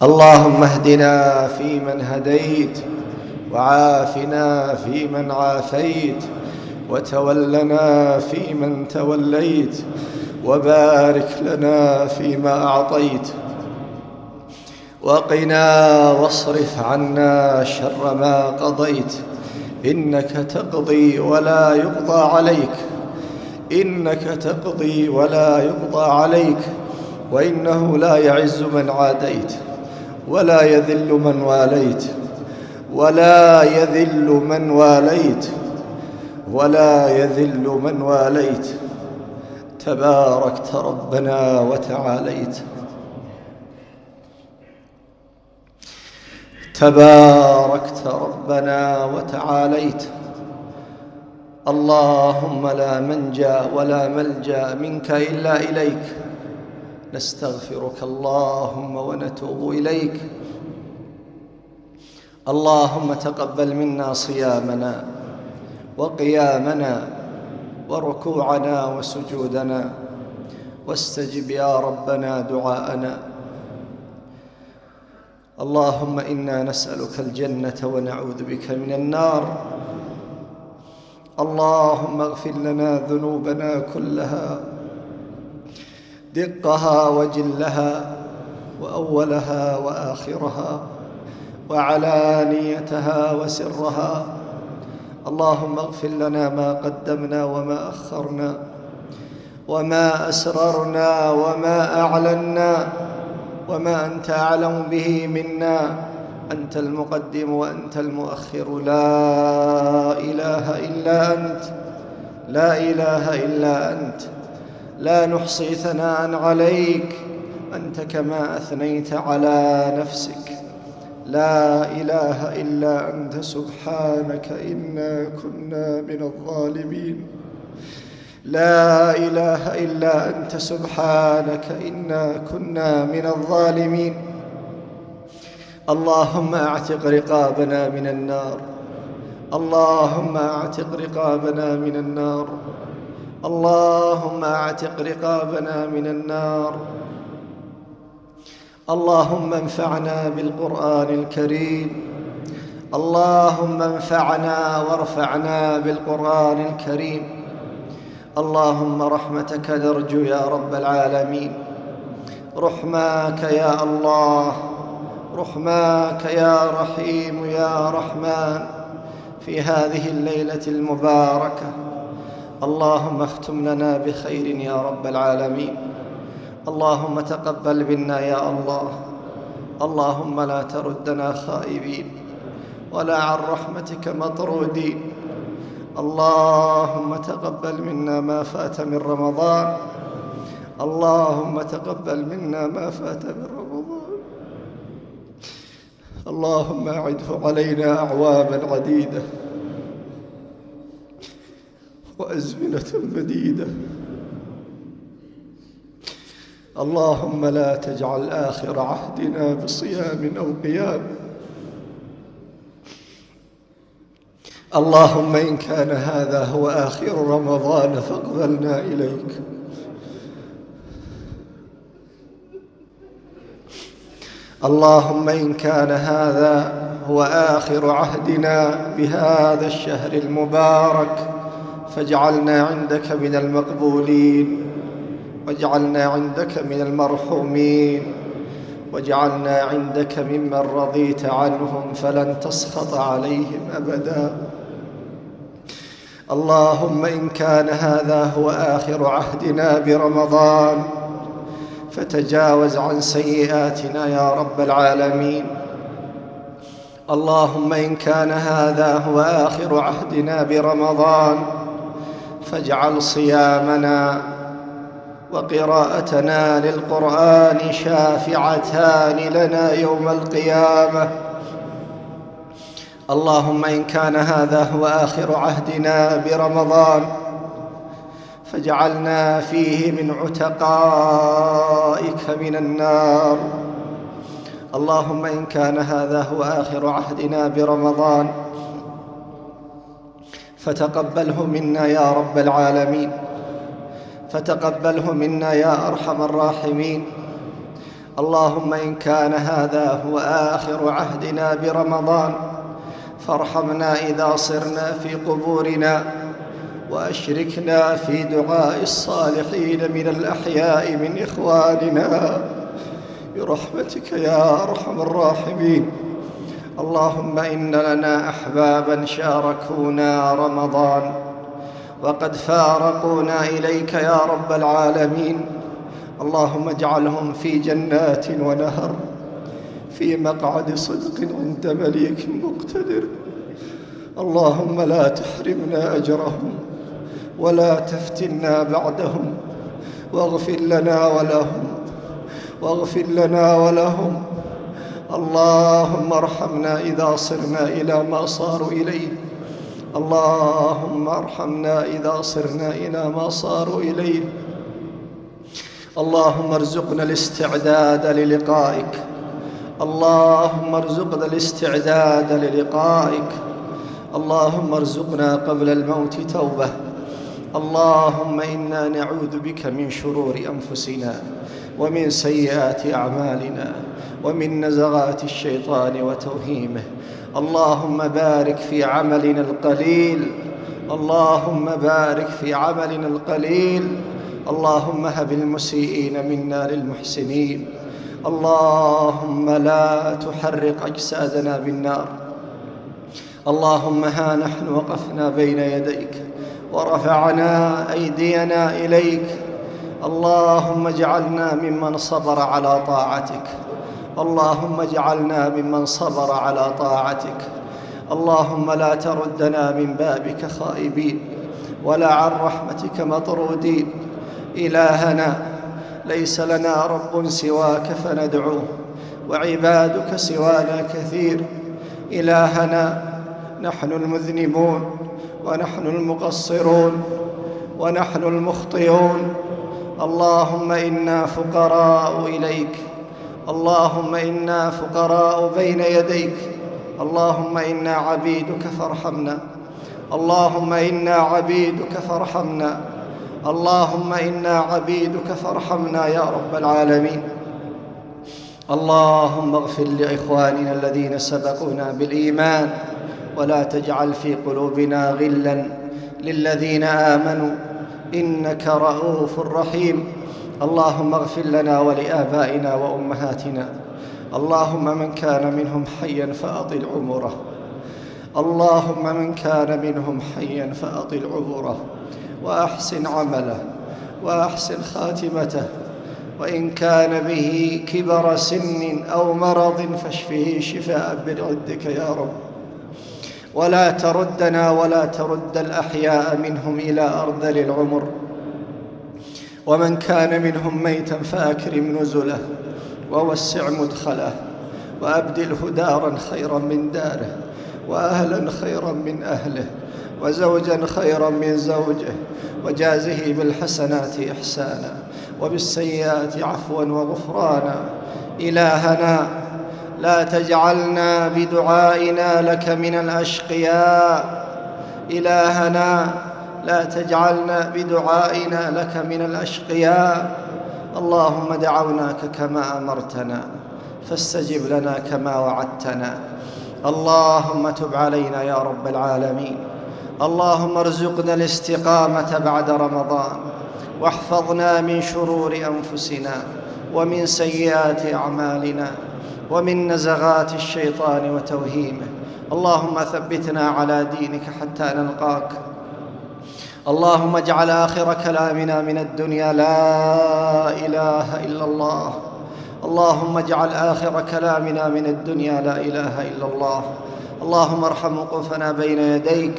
اللهم اهدنا فيمن هديت، وعافنا فيمن عافيت، وتولنا فيمن توليت، وبارك لنا فيما أعطيت، وقنا واصرف عنا شر ما قضيت. إنك تقضي ولا يقضى عليك، إنك تقضي ولا يقضى عليك، وإنه لا يعز من عاديت ولا يذل من واليت، ولا يذل من واليت، ولا يذل من واليت. تباركت ربنا وتعاليت، تباركت ربنا وتعاليت. اللهم لا منجى ولا ملجأ منك إلا إليك، نستغفرك اللهم ونتوب إليك. اللهم تقبل منا صيامنا وقيامنا وركوعنا وسجودنا، واستجب يا ربنا دعاءنا. اللهم إنا نسألك الجنة ونعوذ بك من النار. اللهم اغفر لنا ذنوبنا كلها، دقها وجلها، وأولها وآخرها، وعلانيتها وسرها. اللهم اغفر لنا ما قدمنا وما أخرنا، وما أسررنا وما أعلنا، وما أنت أعلم به منا. أنت المقدم وأنت المؤخر، لا إله إلا أنت، لا إله إلا أنت. لا نحصي ثناء عليك، أنت كما أثنيت على نفسك. لا إله إلا أنت، سبحانك إنا كنا من الظالمين. لا إله إلا أنت، سبحانك إنا كنا من الظالمين. اللهم أعتق رقابنا من النار، اللهم أعتق رقابنا من النار، اللهم أعتق رقابنا من النار. اللهم انفعنا بالقرآن الكريم، اللهم انفعنا وارفعنا بالقرآن الكريم. اللهم رحمتك نرجو يا رب العالمين، رحماك يا الله، رحماك يا رحيم يا رحمن في هذه الليلة المباركة. اللهم اختم لنا بخير يا رب العالمين. اللهم تقبل منا يا الله. اللهم لا تردنا خائبين ولا عن رحمتك مطرودين. اللهم تقبل منا ما فات من رمضان، اللهم تقبل منا ما فات من رمضان. اللهم أعده علينا أعواما عديدة وأزمنة مديدة. اللهم لا تجعل آخر عهدنا بصيام أو قيام. اللهم إن كان هذا هو آخر رمضان فاقبلنا إليك. اللهم إن كان هذا هو آخر عهدنا بهذا الشهر المبارك فاجعلنا عندك من المقبولين، واجعلنا عندك من المرحومين، واجعلنا عندك ممن رضيت عنهم فلن تسخط عليهم أبدا. اللهم إن كان هذا هو آخر عهدنا برمضان فتجاوز عن سيئاتنا يا رب العالمين. اللهم إن كان هذا هو آخر عهدنا برمضان فاجعل صيامنا وقراءتنا للقرآن شافعتان لنا يوم القيامة. اللهم إن كان هذا هو آخر عهدنا برمضان فاجعلنا فيه من عتقائك من النار. اللهم إن كان هذا هو آخر عهدنا برمضان فتقبله منا يا رب العالمين، فتقبله منا يا أرحم الراحمين. اللهم إن كان هذا هو آخر عهدنا برمضان فارحمنا إذا صرنا في قبورنا، وأشركنا في دعاء الصالحين من الأحياء من إخواننا برحمتك يا أرحم الراحمين. اللهم إن لنا أحبابا شاركونا رمضان وقد فارقونا إليك يا رب العالمين، اللهم اجعلهم في جنات ونهر في مقعد صدق عند مليك مقتدر. اللهم لا تحرمنا أجرهم ولا تفتنا بعدهم، واغفر لنا ولهم اللهم ارحمنا إذا صرنا إلى ما صاروا إليه، اللهم ارحمنا إذا صرنا إلى ما صاروا إليه. اللهم ارزقنا الاستعداد للقائك، اللهم ارزقنا الاستعداد للقائك، اللهم ارزقنا قبل الموت توبة. اللهم إنا نعوذ بك من شرور أنفسنا ومن سيئات أعمالنا ومن نزغات الشيطان وتوهيمه. اللهم بارك في عملنا القليل، اللهم بارك في عملنا القليل. اللهم هب المسيئين منا للمحسنين. اللهم لا تحرق أجسادنا بالنار. اللهم ها نحن وقفنا بين يديك ورفعنا أيدينا إليك، اللهم اجعلنا ممن صبر على طاعتك، اللهم اجعلنا ممن صبر على طاعتك. اللهم لا تردنا من بابك خائبين ولا عن رحمتك مطرودين. إلهنا ليس لنا رب سواك فندعوه، وعبادك سوانا كثير. إلهنا نحن المذنبون ونحن المقصرون ونحن المخطئون. اللهم إنا فقراء إليك، اللهم إنا فقراء بين يديك. اللهم إنا عبيدك فارحمنا، اللهم إنا عبيدك فارحمنا، اللهم إنا عبيدك فارحمنا يا رب العالمين. اللهم اغفر لإخواننا الذين سبقونا بالإيمان، ولا تجعل في قلوبنا غلا للذين آمنوا إنك رؤوف رحيم. اللهم اغفر لنا ولآبائنا وأمهاتنا. اللهم من كان منهم حيا فأطل عمره، اللهم من كان منهم حيا فأطل عمره وأحسن عمله وأحسن خاتمته، وإن كان به كبر سن أو مرض فاشفه شفاء من عندك يا رب. ولا تردنا ولا ترد الأحياء منهم إلى أرذل العمر. ومن كان منهم ميتا فأكرم نزله ووسع مدخله، وأبدله دارا خيرا من داره، وأهلا خيرا من أهله، وزوجا خيرا من زوجه، وجازه بالحسنات إحسانا وبالسيئات عفوا وغفرانا. إلهنا لا تجعلنا بدعائنا لك من الأشقياء، إلهنا لا تجعلنا بدعائنا لك من الأشقياء. اللهم دعوناك كما أمرتنا فاستجب لنا كما وعدتنا. اللهم تب علينا يا رب العالمين. اللهم ارزقنا الاستقامة بعد رمضان، واحفظنا من شرور أنفسنا ومن سيئات أعمالنا ومن نزغات الشيطان وتوهيمه. اللهم ثبتنا على دينك حتى نلقاك. اللهم اجعل آخر كلامنا من الدنيا لا إله إلا الله. اللهم اجعل آخر كلامنا من الدنيا لا إله إلا الله. اللهم ارحم وقوفنا بين يديك،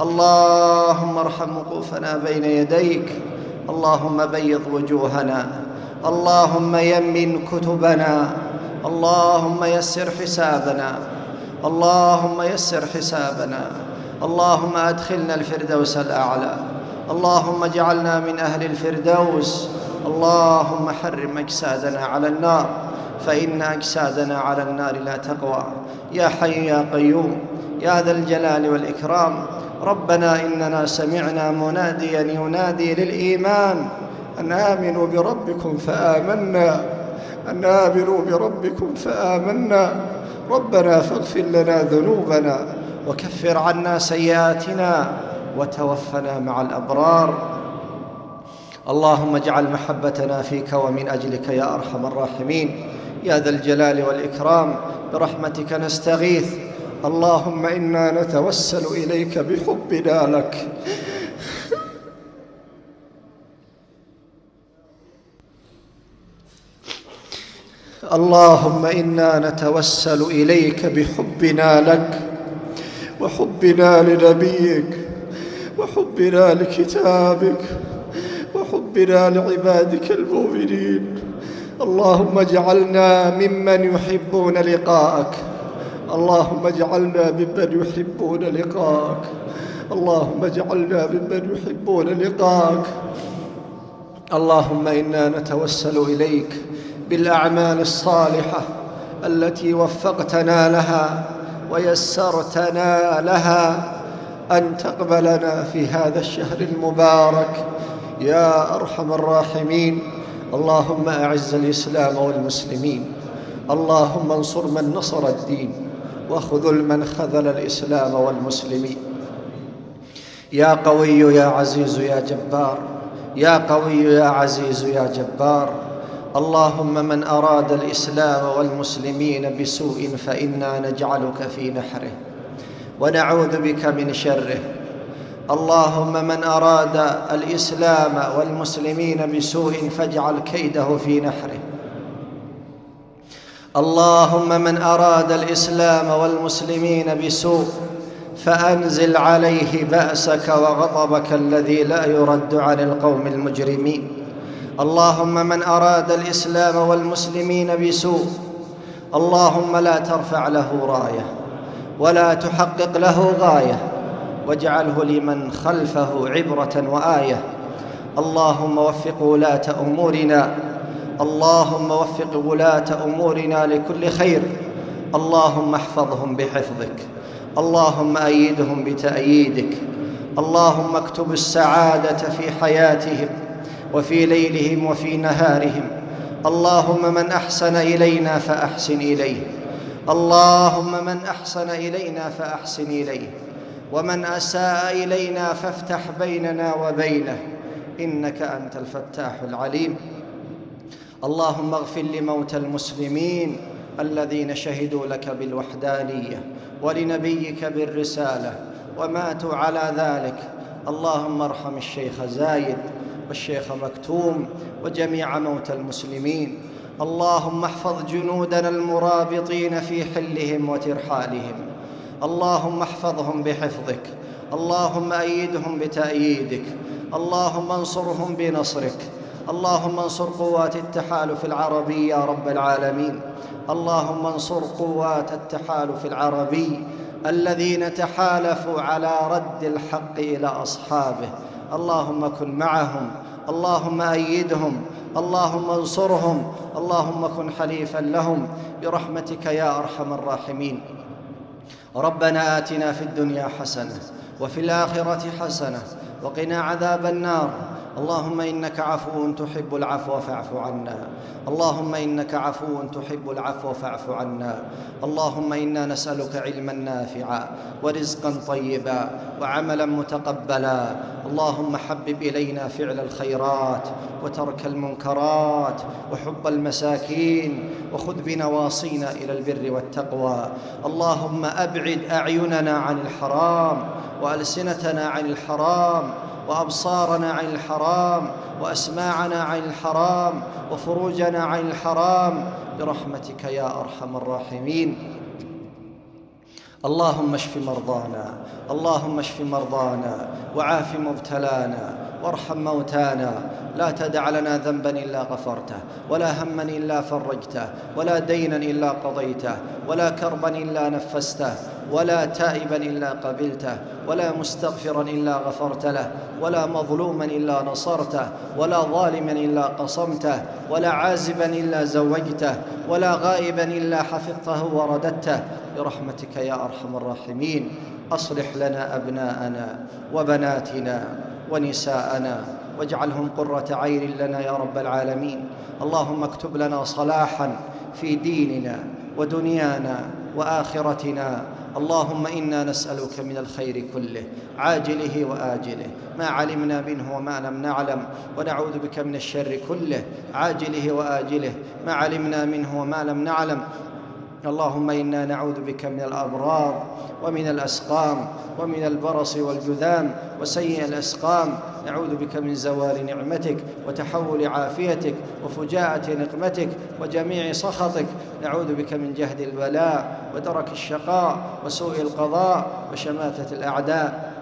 اللهم ارحم وقوفنا بين يديك. اللهم بيض وجوهنا، اللهم يمن كتبنا، اللهم يسر حسابنا، اللهم يسر حسابنا. اللهم أدخلنا الفردوس الأعلى، اللهم اجعلنا من أهل الفردوس. اللهم حرم أجسادنا على النار، فإن أجسادنا على النار لا تقوى. يا حي يا قيوم يا ذا الجلال والإكرام، ربنا إننا سمعنا مناديا ينادي للإيمان أن آمنوا بربكم فآمنا، أن آمنوا بربكم فآمنا ربنا فاغفر لنا ذنوبنا وكفر عنا سيئاتنا وتوفنا مع الأبرار. اللهم اجعل محبتنا فيك ومن أجلك يا أرحم الراحمين يا ذا الجلال والإكرام، برحمتك نستغيث. اللهم إنا نتوسل إليك بحبنا لك. اللهم إنا نتوسل إليك بحبنا لك وحبنا لنبيك وحبنا لكتابك وحبنا لعبادك المؤمنين. اللهم اجعلنا ممن يحبون لقاءك. اللهم اجعلنا ممن يحبون لقاءك. اللهم اجعلنا ممن يحبون لقاءك. اللهم إنا نتوسل إليك بالأعمال الصالحة التي وفقتنا لها ويسرتنا لها أن تقبلنا في هذا الشهر المبارك يا أرحم الراحمين. اللهم أعز الإسلام والمسلمين. اللهم انصر من نصر الدين وخذل من خذل الإسلام والمسلمين. يا قوي يا عزيز يا جبار، يا قوي يا عزيز يا جبار. اللهم من أراد الإسلام والمسلمين بسوء فإنا نجعلك في نحره ونعوذ بك من شره. اللهم من أراد الإسلام والمسلمين بسوء فاجعل كيده في نحره. اللهم من أراد الإسلام والمسلمين بسوء فأنزل عليه بأسك وغضبك الذي لا يرد عن القوم المجرمين. اللهم من أراد الإسلام والمسلمين بسوء اللهم لا ترفع له راية ولا تحقق له غاية، واجعله لمن خلفه عبرة وآية. اللهم وفق ولاة أمورنا، اللهم وفق ولاة أمورنا لكل خير. اللهم احفظهم بحفظك، اللهم أيدهم بتأييدك. اللهم اكتب السعادة في حياتهم وفي ليلهم وفي نهارهم. اللهم من أحسن إلينا فأحسن إليه، اللهم من أحسن إلينا فأحسن إليه، ومن أساء إلينا فافتح بيننا وبينه، إنك أنت الفتاح العليم. اللهم اغفر لموتى المسلمين الذين شهدوا لك بالوحدانية ولنبيك بالرسالة وماتوا على ذلك. اللهم ارحم الشيخ زايد والشيخ مكتوم وجميع موتى المسلمين. اللهم احفظ جنودنا المرابطين في حلهم وترحالهم. اللهم احفظهم بحفظك، اللهم أيدهم بتأييدك، اللهم انصرهم بنصرك. اللهم انصر قوات التحالف العربي يا رب العالمين. اللهم انصر قوات التحالف العربي الذين تحالفوا على رد الحق إلى أصحابه. اللهم كن معهم، اللهم أيدهم، اللهم انصرهم، اللهم كن حليفا لهم برحمتك يا أرحم الراحمين. ربنا آتنا في الدنيا حسنة وفي الآخرة حسنة وقنا عذاب النار. اللهم إنك عفو تحب العفو فاعف عنا. اللهم إنك عفو تحب العفو فاعف عنا. اللهم إنا نسألك علما نافعا ورزقا طيبا وعملا متقبلا. اللهم حبب إلينا فعل الخيرات وترك المنكرات وحب المساكين، وخذ بنواصينا إلى البر والتقوى. اللهم أبعد أعيننا عن الحرام وألسنتنا عن الحرام وأبصارنا عن الحرام وأسماعنا عن الحرام وفروجنا عن الحرام برحمتك يا أرحم الراحمين. اللهم اشف مرضانا، اللهم اشف مرضانا وعاف مبتلانا وارحم موتانا. لا تدع لنا ذنبا إلا غفرته، ولا هما إلا فرجته، ولا دينا إلا قضيته، ولا كربا إلا نفسته، ولا تائبا إلا قبلته، ولا مستغفرا إلا غفرت له، ولا مظلوما إلا نصرته، ولا ظالما إلا قصمته، ولا عازبا إلا زوجته، ولا غائبا إلا حفظته ورددته برحمتك يا أرحم الراحمين. أصلح لنا أبناءنا وبناتنا ونساءنا واجعلهم قرة عين لنا يا رب العالمين. اللهم اكتب لنا صلاحا في ديننا ودنيانا وآخرتنا. اللهم إنا نسألك من الخير كله عاجله وآجله ما علمنا منه وما لم نعلم، ونعوذ بك من الشر كله عاجله وآجله ما علمنا منه وما لم نعلم. اللهم إنا نعوذ بك من الأمراض ومن الأسقام ومن البرص والجذام وسيء الأسقام. نعوذ بك من زوال نعمتك وتحول عافيتك وفجاءة نقمتك وجميع سخطك. نعوذ بك من جهد البلاء ودرك الشقاء وسوء القضاء وشماتة الأعداء.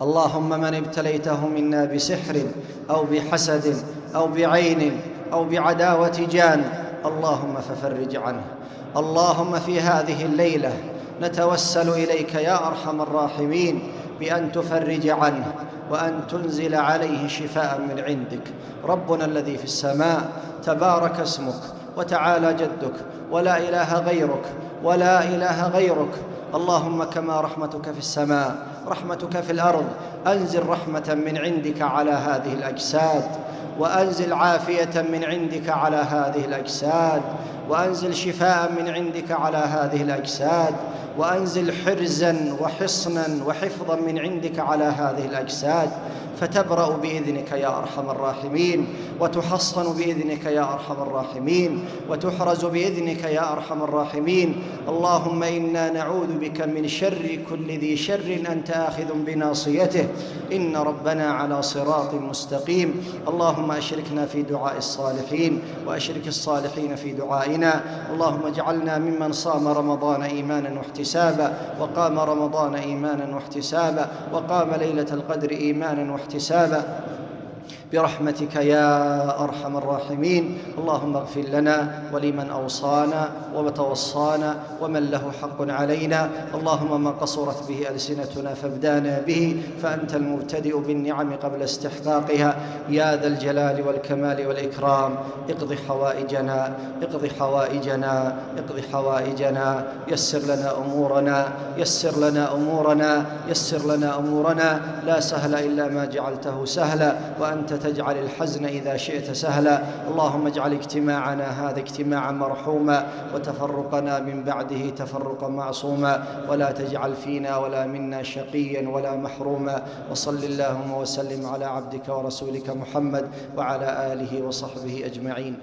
اللهم من ابتليته منا بسحر أو بحسد أو بعين أو بعداوة جان اللهم ففرج عنه. اللهم في هذه الليلة نتوسل إليك يا أرحم الراحمين بأن تفرج عنه وأن تنزل عليه شفاء من عندك. ربنا الذي في السماء تبارك اسمك وتعالى جدك ولا إله غيرك ولا إله غيرك. اللهم كما رحمتك في السماء رحمتك في الأرض أنزل رحمة من عندك على هذه الأجساد، وأنزل عافية من عندك على هذه الأجساد، وأنزل شفاء من عندك على هذه الأجساد، وأنزل حرزا وحصنا وحفظا من عندك على هذه الأجساد، فتبرأ بإذنك يا أرحم الراحمين، وتحصن بإذنك يا أرحم الراحمين، وتحرز بإذنك يا أرحم الراحمين. اللهم إنا نعوذ بك من شر كل ذي شر أنت آخذ بناصيته، إن ربنا على صراط مستقيم. اللهم أشركنا في دعاء الصالحين وأشرك الصالحين في دعائنا. اللهم اجعلنا ممن صام رمضان إيمانا واحتسابا، وقام رمضان إيمانا واحتسابا، وقام ليلة القدر إيمانا واحتسابا برحمتك يا أرحم الراحمين. اللهم اغفر لنا ولمن أوصانا وتوصانا ومن له حق علينا. اللهم ما قصرت به ألسنتنا فابدانا به، فأنت المبتدئ بالنعم قبل استحقاقها يا ذا الجلال والكمال والإكرام. اقض حوائجنا اقض حوائجنا اقض حوائجنا، يسر لنا أمورنا يسر لنا أمورنا يسر لنا أمورنا. لا سهل إلا ما جعلته سهلا، وأنت تجعل الحزن إذا شئت سهلا. اللهم اجعل اجتماعنا هذا اجتماعا مرحوما، وتفرقنا من بعده تفرقا معصوما، ولا تجعل فينا ولا منا شقيا ولا محروما. وصل اللهم وسلم على عبدك ورسولك محمد وعلى آله وصحبه أجمعين.